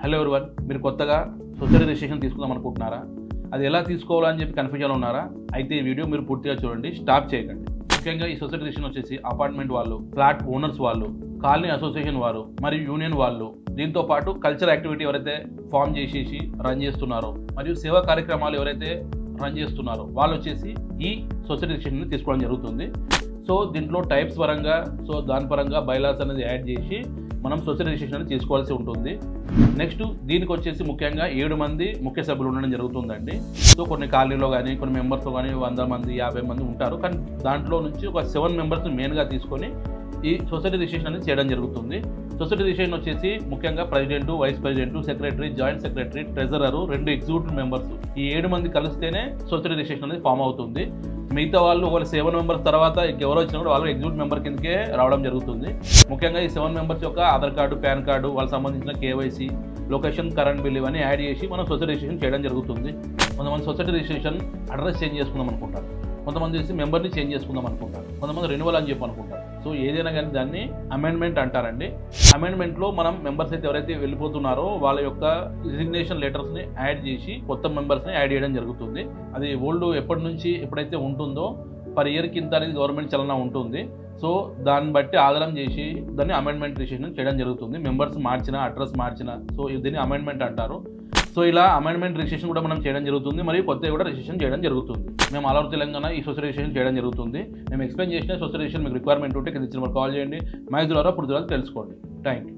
Hello everyone, మీరు కొత్తగా society registration తీసుకుందాం అనుకుంటున్నారా? అది ఎలా తీసుకోవాలని చెప్పి కన్ఫ్యూజన్లో ఉన్నారా? అయితే ఈ వీడియో మీరు పూర్తిగా చూడండి, స్టాప్ చేయకండి. ముఖ్యంగా ఈ సొసైటీ రిజిస్ట్రేషన్ వచ్చేసి అపార్ట్మెంట్ వాళ్ళు, ఫ్లాట్ ఓనర్స్ వాళ్ళు, కాలనీ అసోసియేషన్ వారు మరియు యూనియన్ వాళ్ళు, దీంతో పాటు కల్చర్ యాక్టివిటీ ఎవరైతే ఫామ్ చేసేసి రన్ చేస్తున్నారో మరియు సేవా కార్యక్రమాలు ఎవరైతే రన్ చేస్తున్నారో వాళ్ళు వచ్చేసి ఈ సొసైటీ రిజిస్ట్రేషన్ తీసుకోవడం జరుగుతుంది. సో దీంట్లో టైప్స్ పరంగా దాని పరంగా బైలాస్ అనేది యాడ్ చేసి మనం సొసైటీ రిజిస్ట్రేషన్ అనేది తీసుకోవాల్సి ఉంటుంది. నెక్స్ట్ దీనికి వచ్చేసి ముఖ్యంగా 7 మంది ముఖ్య సభ్యులు ఉండడం జరుగుతుందండి. సో కొన్ని కాలనీలో కానీ కొన్ని మెంబర్స్తో కానీ 100 మంది 50 మంది ఉంటారు, కానీ దాంట్లో నుంచి ఒక 7 మెంబర్స్ని మెయిన్గా తీసుకొని ఈ సొసైటీ రిజిస్ట్రేషన్ అనేది చేయడం జరుగుతుంది. సొసైటీ రిజిస్ట్రేషన్ వచ్చేసి ముఖ్యంగా president, vice president, secretary, joint secretary, treasurer, 2 executive members, ఈ 7 మంది కలిస్తేనే సొసైటీ రిజిస్ట్రేషన్ అనేది ఫామ్ అవుతుంది. మిగతా వాళ్ళు 7 మెంబర్స్ తర్వాత ఎవరు వచ్చినా కూడా వాళ్ళు ఎగ్జిక్యూటివ్ మెంబర్ కిందకే రావడం జరుగుతుంది. ముఖ్యంగా ఈ 7 మెంబర్స్ యొక్క ఆధార్ కార్డు, పాన్ కార్డు, వాళ్ళకి సంబంధించిన కేవైసీ, లొకేషన్, కరెంట్ బిల్ ఇవన్నీ యాడ్ చేసి మనం సొసైటీ రిజిస్ట్రేషన్ చేయడం జరుగుతుంది. కొంతమంది సొసైటీ రిజిస్ట్రేషన్ అడ్రస్ చేంజ్ చేసుకుందాం అనుకుంటారు, కొంతమంది చేసి మెంబర్ని చేంజ్ చేసుకుందాం అనుకుంటారు, కొంతమంది రెన్యువల్ అని చెప్పి అనుకుంటారు. సో ఏదైనా కానీ దాన్ని అమెండ్మెంట్ అంటారండి. అమెండ్మెంట్లో మనం మెంబర్స్ అయితే ఎవరైతే వెళ్ళిపోతున్నారో వాళ్ళ యొక్క రిజిగ్నేషన్ లెటర్స్ని యాడ్ చేసి కొత్త మెంబర్స్ని యాడ్ చేయడం జరుగుతుంది. అది ఓల్డ్ ఎప్పటి నుంచి ఎప్పుడైతే ఉంటుందో పర్ ఇయర్కి ఇంత అనేది గవర్నమెంట్ చలన ఉంటుంది. సో దాన్ని బట్టి ఆధారం చేసి దాన్ని అమెండ్మెంట్ రిజిస్ట్రేషన్ చేయడం జరుగుతుంది. మెంబర్స్ మార్చిన, అడ్రస్ మార్చిన, సో దీన్ని అమెండ్మెంట్ అంటారు. సో ఇలా అమెండ్మెంట్ రిజిస్ట్రేషన్ కూడా మనం చేయడం జరుగుతుంది, మరియు కొత్తగా కూడా రిజిస్ట్రేషన్ చేయడం జరుగుతుంది. మేము ఆల్ ఓవర్ తెలంగాణ ఈ సొసైటీ రిజిస్ట్రేషన్ చేయడం జరుగుతుంది. మేము ఎక్స్ప్లెయిన్ చేసిన సొసైటీ రిజిస్ట్రేషన్ మీకు రిక్వైర్మెంట్ ఉంటే కింద ఇచ్చిన కాల్ చేయండి, మ్యాక్స్ ద్వారా పూర్తి తెలుసుకోండి. Thank you.